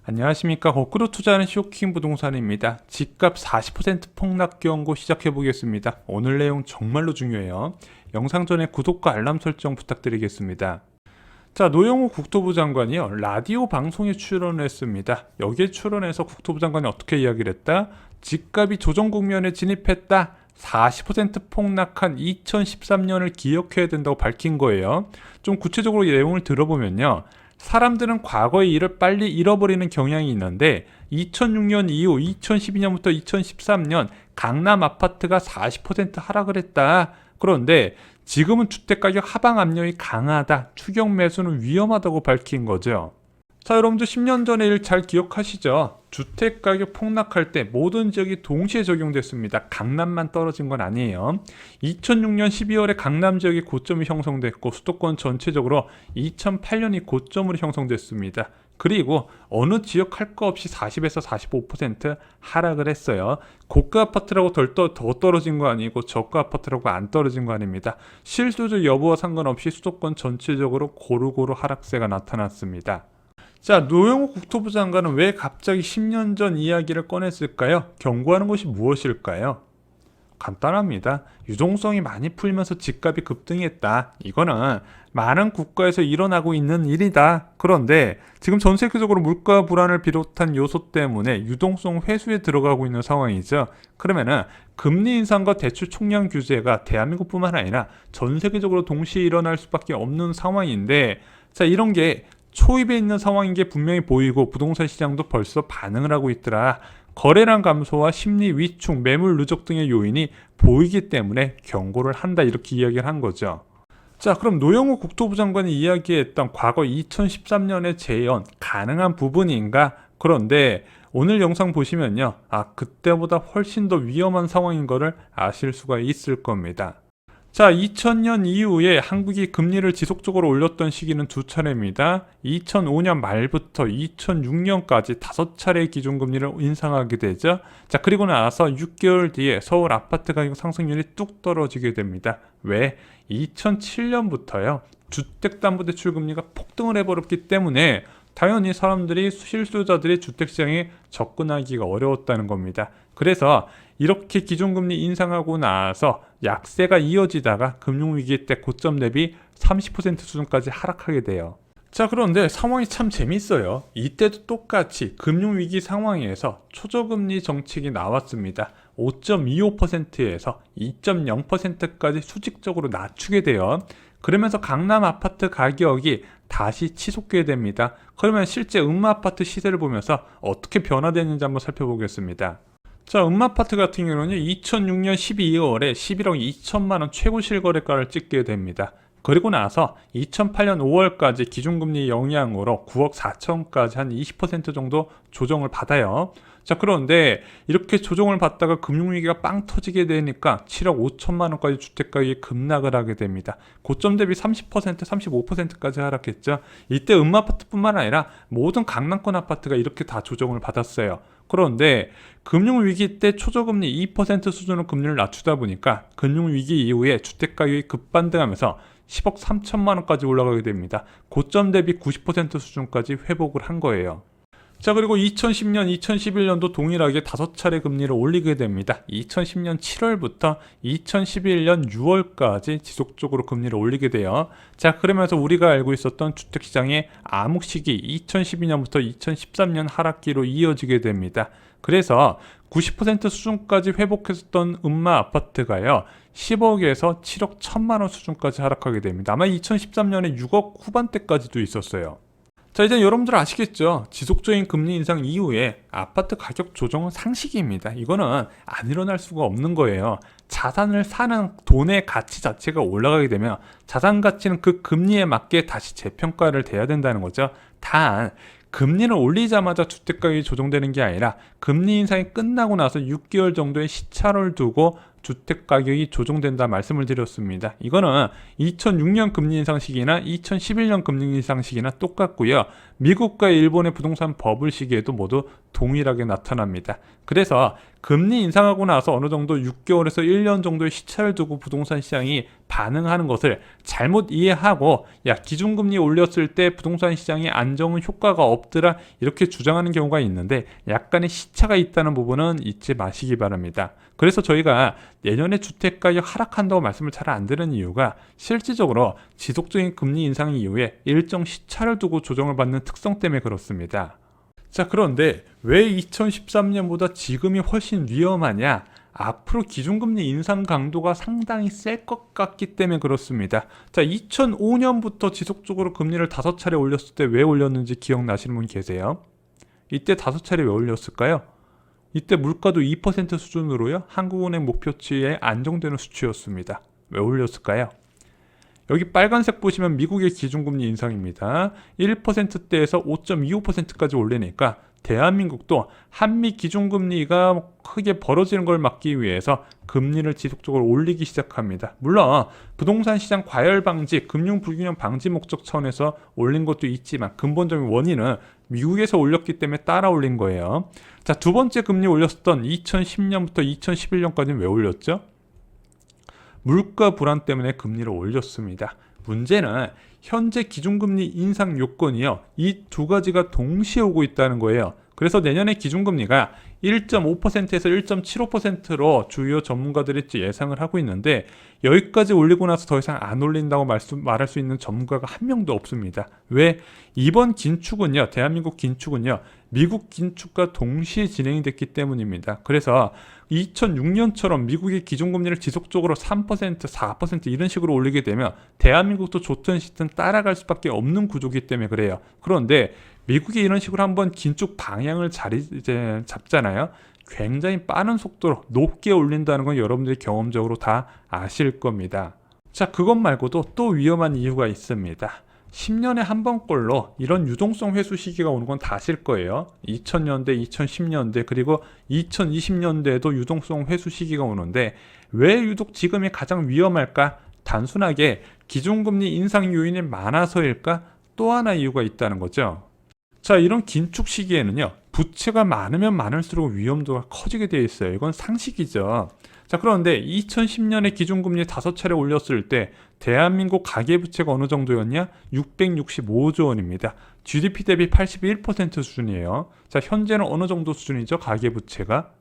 안녕하십니까. 거꾸로 투자하는 쇼킹 부동산입니다. 집값 40% 폭락 경고 시작해 보겠습니다. 오늘 내용 정말로 중요해요. 영상 전에 구독과 알람 설정 부탁드리겠습니다. 자, 노영우 국토부 장관이요, 라디오 방송에 출연했습니다. 여기에 출연해서 국토부 장관이 어떻게 이야기를 했다? 집값이 조정 국면에 진입했다. 40% 폭락한 2013년을 기억해야 된다고 밝힌 거예요. 좀 구체적으로 이 내용을 들어보면요, 사람들은 과거의 일을 빨리 잃어버리는 경향이 있는데 2006년 이후 2012년부터 2013년 강남 아파트가 40% 하락을 했다. 그런데 지금은 주택가격 하방 압력이 강하다. 추격 매수는 위험하다고 밝힌 거죠. 자, 여러분들 10년 전의 일 잘 기억하시죠? 주택가격 폭락할 때 모든 지역이 동시에 적용됐습니다. 강남만 떨어진 건 아니에요. 2006년 12월에 강남 지역의 고점이 형성됐고 수도권 전체적으로 2008년이 고점으로 형성됐습니다. 그리고 어느 지역 할 거 없이 40에서 45% 하락을 했어요. 고가 아파트라고 더 떨어진 거 아니고 저가 아파트라고 안 떨어진 거 아닙니다. 실수조 여부와 상관없이 수도권 전체적으로 고루고루 하락세가 나타났습니다. 자, 노영우 국토부 장관은 왜 갑자기 10년 전 이야기를 꺼냈을까요? 경고하는 것이 무엇일까요? 간단합니다. 유동성이 많이 풀리면서 집값이 급등했다. 이거는 많은 국가에서 일어나고 있는 일이다. 그런데 지금 전 세계적으로 물가 불안을 비롯한 요소 때문에 유동성 회수에 들어가고 있는 상황이죠. 그러면은 금리 인상과 대출 총량 규제가 대한민국뿐만 아니라 전 세계적으로 동시에 일어날 수밖에 없는 상황인데, 자, 이런 게 초입에 있는 상황인 게 분명히 보이고 부동산 시장도 벌써 반응을 하고 있더라. 거래량 감소와 심리 위축, 매물 누적 등의 요인이 보이기 때문에 경고를 한다, 이렇게 이야기를 한 거죠. 자, 그럼 노영우 국토부 장관이 이야기했던 과거 2013년의 재현 가능한 부분인가? 그런데 오늘 영상 보시면요, 그때보다 훨씬 더 위험한 상황인 거를 아실 수가 있을 겁니다. 자, 2000년 이후에 한국이 금리를 지속적으로 올렸던 시기는 두 차례입니다. 2005년 말부터 2006년까지 5차례의 기준금리를 인상하게 되죠. 자, 그리고 나서 6개월 뒤에 서울 아파트 가격 상승률이 뚝 떨어지게 됩니다. 왜? 2007년부터요, 주택담보대출 금리가 폭등을 해버렸기 때문에 당연히 사람들이, 실수요자들이 주택시장에 접근하기가 어려웠다는 겁니다. 그래서 이렇게 기준금리 인상하고 나서 약세가 이어지다가 금융위기 때 고점 대비 30% 수준까지 하락하게 돼요. 자, 그런데 상황이 참 재밌어요. 이때도 똑같이 금융위기 상황에서 초저금리 정책이 나왔습니다. 5.25%에서 2.0%까지 수직적으로 낮추게 돼요. 그러면서 강남 아파트 가격이 다시 치솟게 됩니다. 그러면 실제 음마아파트 시세를 보면서 어떻게 변화되는지 한번 살펴보겠습니다. 자, 음마아파트 같은 경우는 2006년 12월에 11억 2천만 원 최고 실거래가를 찍게 됩니다. 그리고 나서 2008년 5월까지 기준금리 영향으로 9억 4천까지 한 20% 정도 조정을 받아요. 자, 그런데 이렇게 조정을 받다가 금융위기가 빵 터지게 되니까 7억 5천만 원까지 주택가격이 급락을 하게 됩니다. 고점 대비 30%, 35%까지 하락했죠. 이때 음마아파트뿐만 아니라 모든 강남권 아파트가 이렇게 다 조정을 받았어요. 그런데 금융위기 때 초저금리 2% 수준으로 금리를 낮추다 보니까 금융위기 이후에 주택가격이 급반등하면서 10억 3천만 원까지 올라가게 됩니다. 고점 대비 90% 수준까지 회복을 한 거예요. 자, 그리고 2010년, 2011년도 동일하게 5차례 금리를 올리게 됩니다. 2010년 7월부터 2011년 6월까지 지속적으로 금리를 올리게 돼요. 자, 그러면서 우리가 알고 있었던 주택시장의 암흑 시기 2012년부터 2013년 하락기로 이어지게 됩니다. 그래서 90% 수준까지 회복했었던 음마 아파트가요, 10억에서 7억 1천만 원 수준까지 하락하게 됩니다. 아마 2013년에 6억 후반대까지도 있었어요. 자, 이제 여러분들 아시겠죠? 지속적인 금리 인상 이후에 아파트 가격 조정은 상식입니다. 이거는 안 일어날 수가 없는 거예요. 자산을 사는 돈의 가치 자체가 올라가게 되면 자산 가치는 그 금리에 맞게 다시 재평가를 돼야 된다는 거죠. 단, 금리를 올리자마자 주택가격이 조정되는 게 아니라 금리 인상이 끝나고 나서 6개월 정도의 시차를 두고 주택 가격이 조정된다 말씀을 드렸습니다. 이거는 2006년 금리 인상 시기나 2011년 금리 인상 시기나 똑같고요. 미국과 일본의 부동산 버블 시기에도 모두 동일하게 나타납니다. 그래서 금리 인상하고 나서 어느 정도 6개월에서 1년 정도의 시차를 두고 부동산 시장이 반응하는 것을 잘못 이해하고 기준금리 올렸을 때 부동산 시장이 안정은 효과가 없더라 이렇게 주장하는 경우가 있는데 약간의 시차가 있다는 부분은 잊지 마시기 바랍니다. 그래서 저희가 내년에 주택가격 하락한다고 말씀을 잘 안 드리는 이유가 실질적으로 지속적인 금리 인상 이후에 일정 시차를 두고 조정을 받는 특성 때문에 그렇습니다. 자, 그런데 왜 2013년보다 지금이 훨씬 위험하냐? 앞으로 기준금리 인상 강도가 상당히 셀 것 같기 때문에 그렇습니다. 자, 2005년부터 지속적으로 금리를 5차례 올렸을 때 왜 올렸는지 기억나시는 분 계세요? 이때 5차례 왜 올렸을까요? 이때 물가도 2% 수준으로요. 한국은행 목표치에 안정되는 수치였습니다. 왜 올렸을까요? 여기 빨간색 보시면 미국의 기준금리 인상입니다. 1%대에서 5.25%까지 올리니까 대한민국도 한미 기준금리가 크게 벌어지는 걸 막기 위해서 금리를 지속적으로 올리기 시작합니다. 물론 부동산 시장 과열 방지, 금융 불균형 방지 목적 차원에서 올린 것도 있지만 근본적인 원인은 미국에서 올렸기 때문에 따라 올린 거예요. 자, 두 번째 금리 올렸었던 2010년부터 2011년까지는 왜 올렸죠? 물가 불안 때문에 금리를 올렸습니다. 문제는 현재 기준금리 인상 요건이요. 이 두 가지가 동시에 오고 있다는 거예요. 그래서 내년에 기준금리가 1.5%에서 1.75%로 주요 전문가들이 예상을 하고 있는데 여기까지 올리고 나서 더 이상 안 올린다고 말할 수 있는 전문가가 한 명도 없습니다. 왜? 이번 긴축은요. 대한민국 긴축은요. 미국 긴축과 동시에 진행이 됐기 때문입니다. 그래서 2006년처럼 미국의 기준금리를 지속적으로 3%, 4% 이런 식으로 올리게 되면 대한민국도 좋든 싫든 따라갈 수밖에 없는 구조이기 때문에 그래요. 그런데 미국이 이런 식으로 한번 긴축 방향을 잡잖아요. 굉장히 빠른 속도로 높게 올린다는 건 여러분들이 경험적으로 다 아실 겁니다. 자, 그것 말고도 또 위험한 이유가 있습니다. 10년에 한 번꼴로 이런 유동성 회수 시기가 오는 건 다 아실 거예요. 2000년대, 2010년대 그리고 2020년대에도 유동성 회수 시기가 오는데 왜 유독 지금이 가장 위험할까? 단순하게 기준금리 인상 요인이 많아서일까? 또 하나 이유가 있다는 거죠. 자, 이런 긴축 시기에는요. 부채가 많으면 많을수록 위험도가 커지게 되어 있어요. 이건 상식이죠. 자, 그런데 2010년에 기준금리 5차례 올렸을 때 대한민국 가계부채가 어느 정도였냐? 665조 원입니다. GDP 대비 81% 수준이에요. 자, 현재는 어느 정도 수준이죠? 가계부채가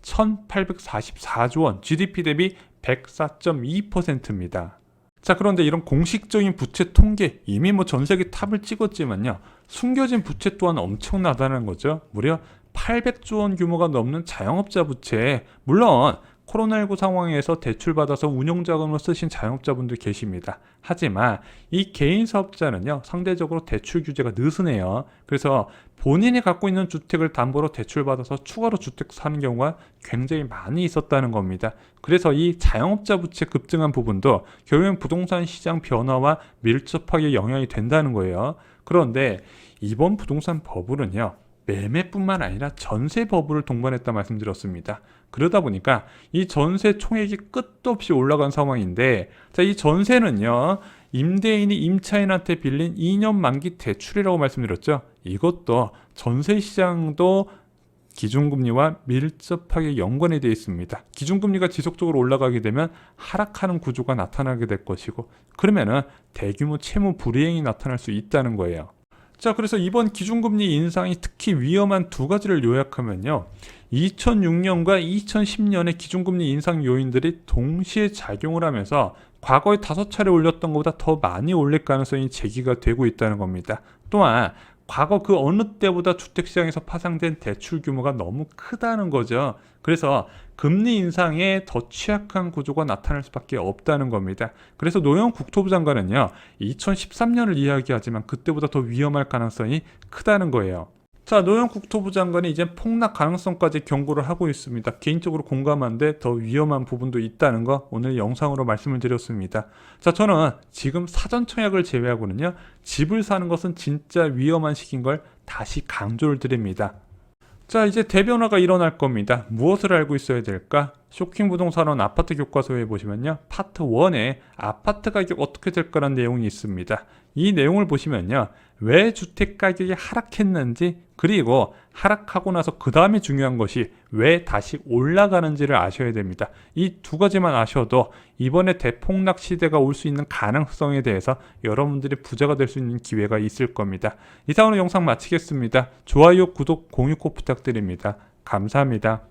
1844조 원, GDP 대비 104.2%입니다. 자, 그런데 이런 공식적인 부채 통계 이미 전 세계 탑을 찍었지만요. 숨겨진 부채 또한 엄청나다는 거죠. 무려 800조 원 규모가 넘는 자영업자 부채. 물론 코로나19 상황에서 대출받아서 운영자금을 쓰신 자영업자분들 계십니다. 하지만 이 개인 사업자는요. 상대적으로 대출 규제가 느슨해요. 그래서 본인이 갖고 있는 주택을 담보로 대출받아서 추가로 주택 사는 경우가 굉장히 많이 있었다는 겁니다. 그래서 이 자영업자 부채 급증한 부분도 결국엔 부동산 시장 변화와 밀접하게 영향이 된다는 거예요. 그런데 이번 부동산 버블은요. 매매뿐만 아니라 전세 버블을 동반했다 말씀드렸습니다. 그러다 보니까 이 전세 총액이 끝도 없이 올라간 상황인데, 자, 이 전세는요, 임대인이 임차인한테 빌린 2년 만기 대출이라고 말씀드렸죠. 이것도 전세 시장도 기준금리와 밀접하게 연관이 되어 있습니다. 기준금리가 지속적으로 올라가게 되면 하락하는 구조가 나타나게 될 것이고, 그러면은 대규모 채무 불이행이 나타날 수 있다는 거예요. 자, 그래서 이번 기준금리 인상이 특히 위험한 두 가지를 요약하면요. 2006년과 2010년의 기준금리 인상 요인들이 동시에 작용을 하면서 과거에 5차례 올렸던 것보다 더 많이 올릴 가능성이 제기가 되고 있다는 겁니다. 또한 과거 그 어느 때보다 주택시장에서 파생된 대출 규모가 너무 크다는 거죠. 그래서 금리 인상에 더 취약한 구조가 나타날 수밖에 없다는 겁니다. 그래서 노영 국토부 장관은요. 2013년을 이야기하지만 그때보다 더 위험할 가능성이 크다는 거예요. 자, 노영 국토부 장관이 이제 폭락 가능성까지 경고를 하고 있습니다. 개인적으로 공감하는데 더 위험한 부분도 있다는 거 오늘 영상으로 말씀을 드렸습니다. 자, 저는 지금 사전청약을 제외하고는요. 집을 사는 것은 진짜 위험한 시기인 걸 다시 강조를 드립니다. 자, 이제 대변화가 일어날 겁니다. 무엇을 알고 있어야 될까? 쇼킹 부동산원 아파트 교과서에 보시면요. 파트 1에 아파트 가격 어떻게 될까라는 내용이 있습니다. 이 내용을 보시면요. 왜 주택 가격이 하락했는지, 그리고 하락하고 나서 그 다음에 중요한 것이 왜 다시 올라가는지를 아셔야 됩니다. 이 두 가지만 아셔도 이번에 대폭락 시대가 올 수 있는 가능성에 대해서 여러분들이 부자가 될 수 있는 기회가 있을 겁니다. 이상으로 영상 마치겠습니다. 좋아요, 구독, 공유 꼭 부탁드립니다. 감사합니다.